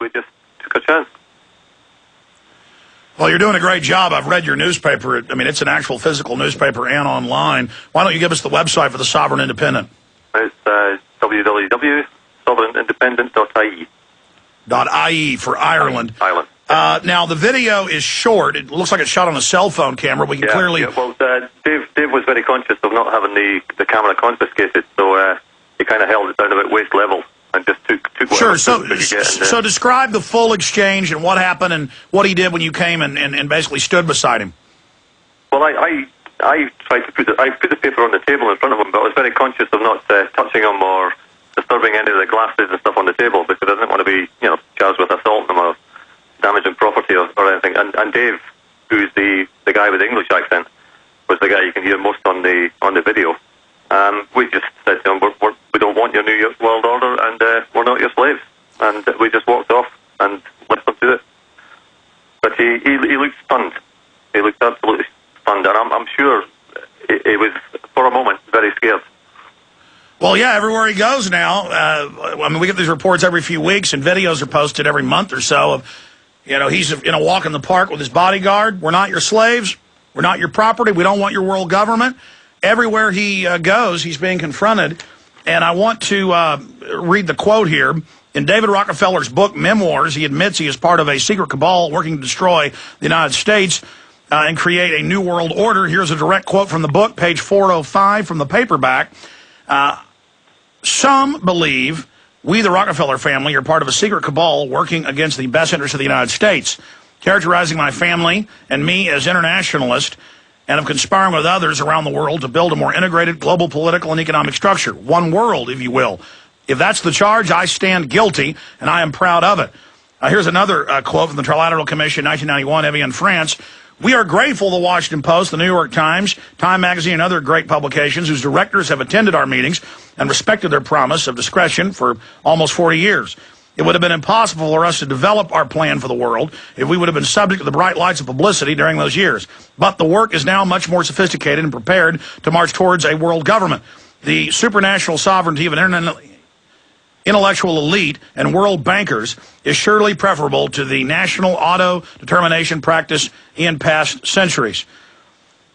we just took a chance. Well, you're doing a great job. I've read your newspaper. I mean, it's an actual physical newspaper and online. Why don't you give us the website for the Sovereign Independent? It's www.sovereignindependent.ie. .ie for Ireland. Ireland. Now, the video is short. It looks like it's shot on a cell phone camera. We can clearly... Yeah, well, Dave was very conscious of not having the camera confiscated, so he kind of held it down about waist level and just took Sure, whatever so describe the full exchange and what happened and what he did when you came and basically stood beside him. Well, I tried to put the paper on the table in front of him, but I was very conscious of not touching him or disturbing any of the glasses and stuff on the table because I didn't want to be, charged with assaulting him or damaging property or anything. And Dave, who's the guy with the English accent, was the guy you can hear most on the video. We just said to him, we don't want your New World Order, and we're not your slaves. And we just walked off and left him to it. But he looked stunned. He looked absolutely stunned, and I'm sure he was, for a moment, very scared. Well, yeah, everywhere he goes now, I mean, we get these reports every few weeks, and videos are posted every month or so of, he's in a walk in the park with his bodyguard. We're not your slaves. We're not your property. We don't want your world government. Everywhere he goes, he's being confronted. And I want to read the quote here. In David Rockefeller's book, Memoirs, he admits he is part of a secret cabal working to destroy the United States and create a new world order. Here's a direct quote from the book, page 405 from the paperback. Some believe we, the Rockefeller family, are part of a secret cabal working against the best interests of the United States, characterizing my family and me as internationalist and of conspiring with others around the world to build a more integrated global political and economic structure. One world, if you will. If that's the charge, I stand guilty, and I am proud of it. Here's another quote from the Trilateral Commission, 1991, Evian, France. We are grateful to the Washington Post, the New York Times, Time Magazine, and other great publications whose directors have attended our meetings and respected their promise of discretion for almost 40 years. It would have been impossible for us to develop our plan for the world if we would have been subject to the bright lights of publicity during those years. But the work is now much more sophisticated and prepared to march towards a world government. The supranational sovereignty of an intellectual elite and world bankers is surely preferable to the national auto-determination practice in past centuries.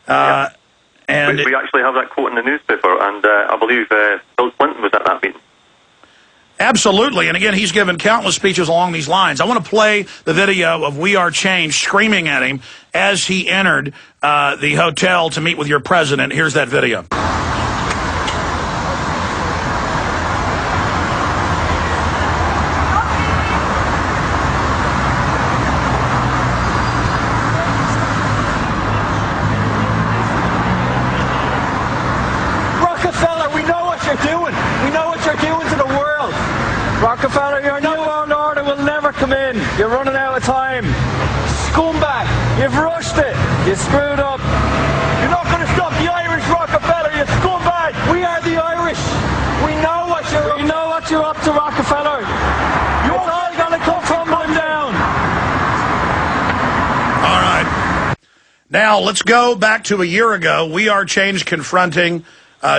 And we actually have that quote in the newspaper, and I believe Bill Clinton was at that meeting. Absolutely, and again, he's given countless speeches along these lines. I want to play the video of We Are Change screaming at him as he entered the hotel to meet with your president. Here's that video. Rockefeller, we know what you're doing. We know what you're doing to the world. Rockefeller, your New World Order will never come in. You're running out of time. Scumbag, you've rushed it. You screwed up. You're not going to stop the Irish, Rockefeller, you scumbag. We are the Irish. We know what you're up to, Rockefeller. It's all going to come crumbling down. All right. Now, let's go back to a year ago. We Are Change confronting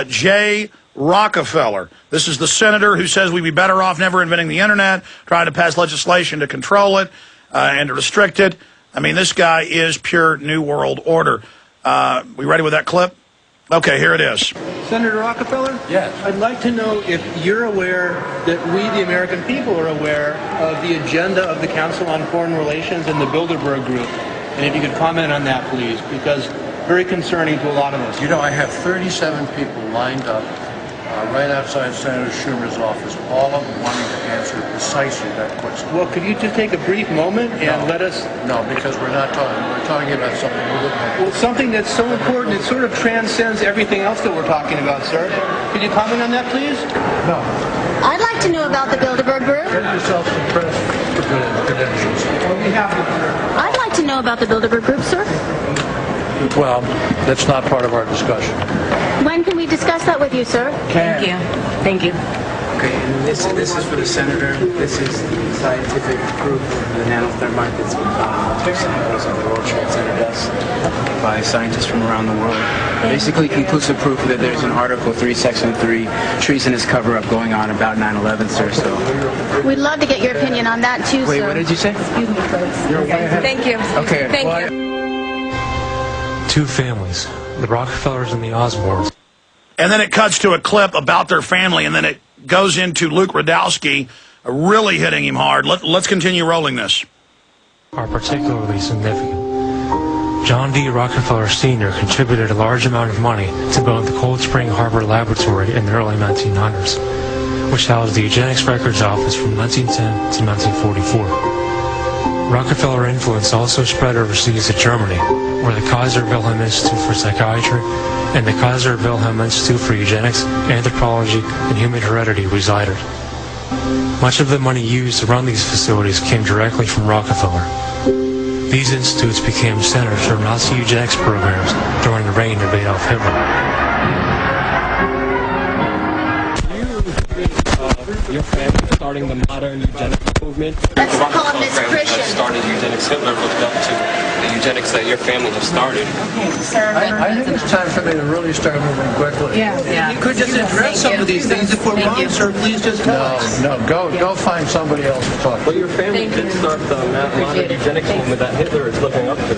Jay Rockefeller. This is the senator who says we'd be better off never inventing the internet, trying to pass legislation to control it and to restrict it. I mean, this guy is pure New World Order. We ready with that clip? Okay, here it is. Senator Rockefeller? Yes. I'd like to know if you're aware that we, the American people, are aware of the agenda of the Council on Foreign Relations and the Bilderberg Group. And if you could comment on that, please, because very concerning to a lot of us. You know, I have 37 people lined up right outside Senator Schumer's office, all of them wanting to answer precisely that question. Well, could you just take a brief moment and let us... No, because we're not talking. We're talking about something a little bit... Well, something that's so important, it sort of transcends everything else that we're talking about, sir. Could you comment on that, please? No. I'd like to know about the Bilderberg Group. Get yourself some press credentials. Well, we have them, sir. I'd like to know about the Bilderberg Group, sir. Well, that's not part of our discussion. When can we discuss that with you, sir? Can. Thank you. Thank you. Okay, and this is for the senator. This is scientific proof of the nanothermite that's been found in multiple samples of the World Trade Center dust by scientists from around the world. Basically, conclusive proof that there's an Article 3, Section 3 treasonous cover-up going on about 9/11, sir. So We'd love to get your opinion on that, too, wait, sir. what did you say? Excuse me, folks. Thank you. Okay. Thank well, you. Two families, the Rockefellers and the Osborns. And then it cuts to a clip about their family, and then it goes into Luke Radowski really hitting him hard. Let's continue rolling this. Are particularly significant. John D. Rockefeller Sr. contributed a large amount of money to build the Cold Spring Harbor Laboratory in the early 1900s, which housed the Eugenics Records Office from 1910 to 1944. Rockefeller influence also spread overseas to Germany, where the Kaiser Wilhelm Institute for Psychiatry and the Kaiser Wilhelm Institute for Eugenics, Anthropology, and Human Heredity resided. Much of the money used to run these facilities came directly from Rockefeller. These institutes became centers for Nazi eugenics programs during the reign of Adolf Hitler. Your family starting the modern eugenics movement? Let's call him Miss Christian. Started eugenics. Hitler looked up to the eugenics that your family has started. Okay, sir. I think it's time for me to really start moving quickly. Yeah. You could just address some of these things. If we're wrong, sir, please just tell us. No, go find somebody else to talk to. But your family did start the modern eugenics movement that Hitler is looking up to.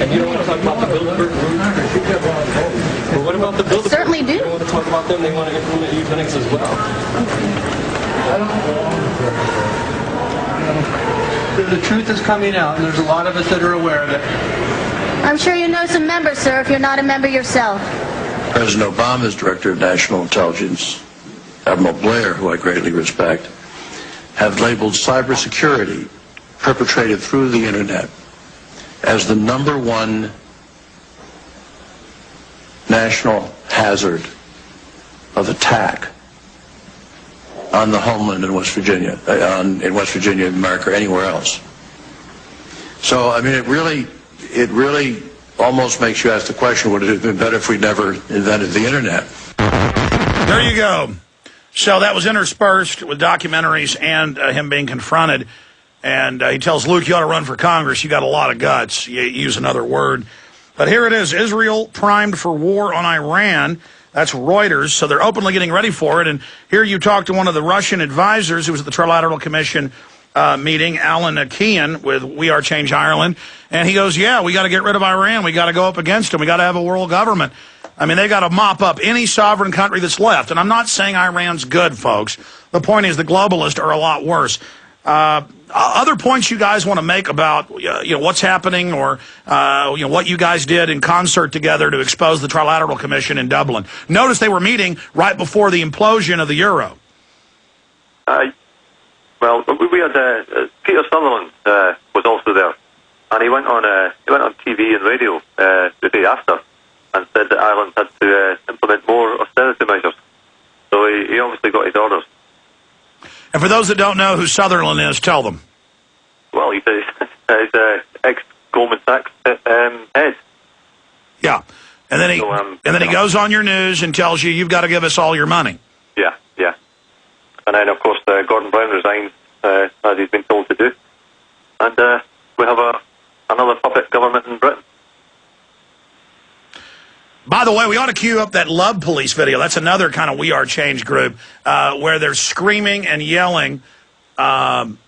And you don't want to talk about the Bilderberg group? But what about the Bilderberg? Certainly do. You don't want to talk about them? They want to implement eugenics as well. The truth is coming out, and there's a lot of us that are aware of it. I'm sure you know some members, sir, if you're not a member yourself. President Obama's Director of National Intelligence, Admiral Blair, who I greatly respect, have labeled cybersecurity perpetrated through the internet as the #1 national hazard of attack on the homeland in West Virginia, America, anywhere else. So, I mean, it really almost makes you ask the question, would it have been better if we never invented the internet? There you go. So that was interspersed with documentaries and him being confronted. And he tells Luke, you ought to run for Congress. You got a lot of guts. You use another word. But here it is. Israel primed for war on Iran. That's Reuters. So they're openly getting ready for it. And here you talk to one of the Russian advisors who was at the Trilateral Commission meeting, Alan Keenan, with We Are Change Ireland. And he goes, yeah, we got to get rid of Iran. We got to go up against them. We got to have a world government. I mean, they got to mop up any sovereign country that's left. And I'm not saying Iran's good, folks. The point is the globalists are a lot worse. Other points you guys want to make about what's happening, or what you guys did in concert together to expose the Trilateral Commission in Dublin. Notice they were meeting right before the implosion of the euro. Well, we had Peter Sutherland was also there, and he went on TV and radio the day after and said that Ireland had to implement more austerity measures. So he obviously got his orders. And for those that don't know who Sutherland is, tell them. Well, he's ex-Goldman Sachs head. Yeah, and then he goes on your news and tells you've got to give us all your money. Yeah. And then, of course, Gordon Brown resigns, as he's been told to do. And we have another puppet government in Britain. By the way, we ought to cue up that Love Police video. That's another kind of We Are Change group where they're screaming and yelling and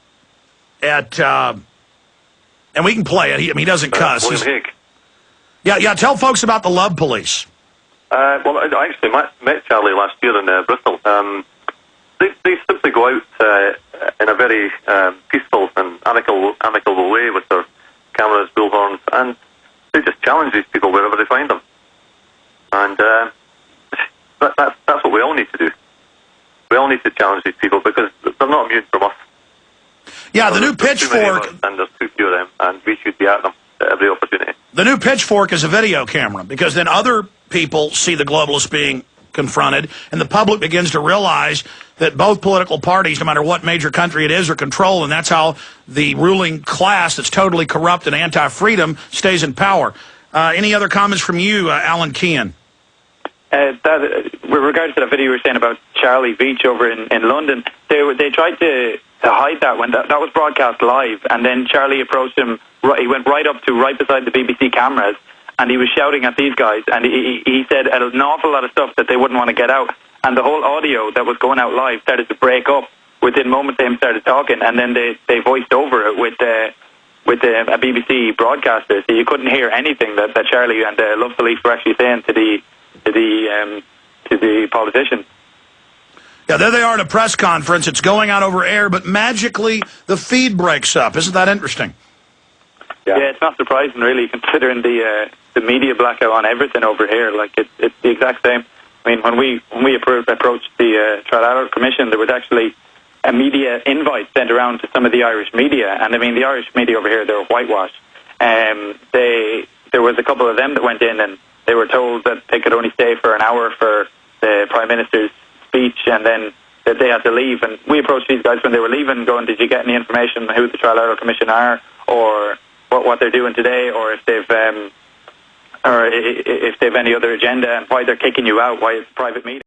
we can play it. He doesn't cuss. William Hague. Yeah, tell folks about the Love Police. Well, I actually met Charlie last year in Bristol. They simply go out in a very peaceful and amicable way with their cameras, bullhorns, and they just challenge these people wherever they find them. And that's what we all need to do. We all need to challenge these people because they're not immune from us. Yeah, the new Pitchfork. And there's too few of them, and we should be at them at every opportunity. The new Pitchfork is a video camera because then other people see the globalists being confronted, and the public begins to realize that both political parties, no matter what major country it is, are controlled, and that's how the ruling class that's totally corrupt and anti-freedom stays in power. Any other comments from you, Alan Keenan? with regards to that video you were saying about Charlie Beach over in London, they tried to hide that when that was broadcast live, and then Charlie approached him. He went right up to right beside the BBC cameras, and he was shouting at these guys, and he said an awful lot of stuff that they wouldn't want to get out, and the whole audio that was going out live started to break up within moments. They started talking, and then they voiced over it with a BBC broadcaster, so you couldn't hear anything that Charlie and Love Police were actually saying to the politician. Yeah, there they are at a press conference. It's going out over air, but magically the feed breaks up. Isn't that interesting? Yeah, it's not surprising, really, considering the media blackout on everything over here. Like it's the exact same. I mean, when we approached the Trilateral Commission, there was actually a media invite sent around to some of the Irish media, and I mean, the Irish media over here, they're whitewashed. There was a couple of them that went in, and they were told that they could only stay for an hour for the Prime Minister's speech, and then that they had to leave. And we approached these guys when they were leaving, going, "Did you get any information on who the Trilateral Commission are, or what they're doing today, or if they've any other agenda, and why they're kicking you out? Why it's a private meeting?"